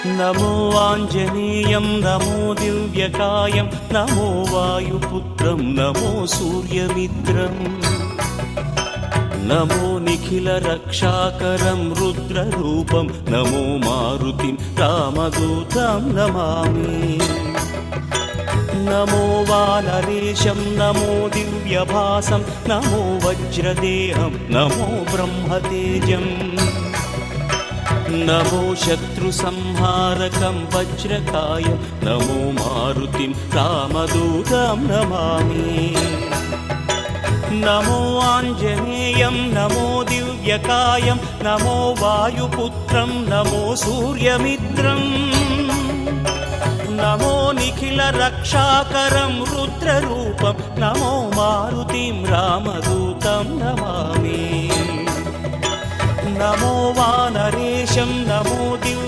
नमो आञ्जनेयं नमो दिव्यकायं नमो वायुपुत्रं नमो सूर्यमित्रम् नमो निखिलरक्षाकरं रुद्ररूपं नमो मारुतिं रामदूतं Namami नमो वानरेशं नमो दिव्यभासं नमो वज्रदेहं नमो ब्रह्मतेजम् नमो शत्रुसंहारकं वज्रकायं नमो मारुतिं रामदूतं Namami नमो आञ्जनेयं नमो दिव्यकायं नमो वायुपुत्रं नमो सूर्यमित्रम् नमो निखिलरक्षाकरं रुद्ररूपं नमो मारुतिं रामदूतं Namami नमो वानरेशं नमो Divya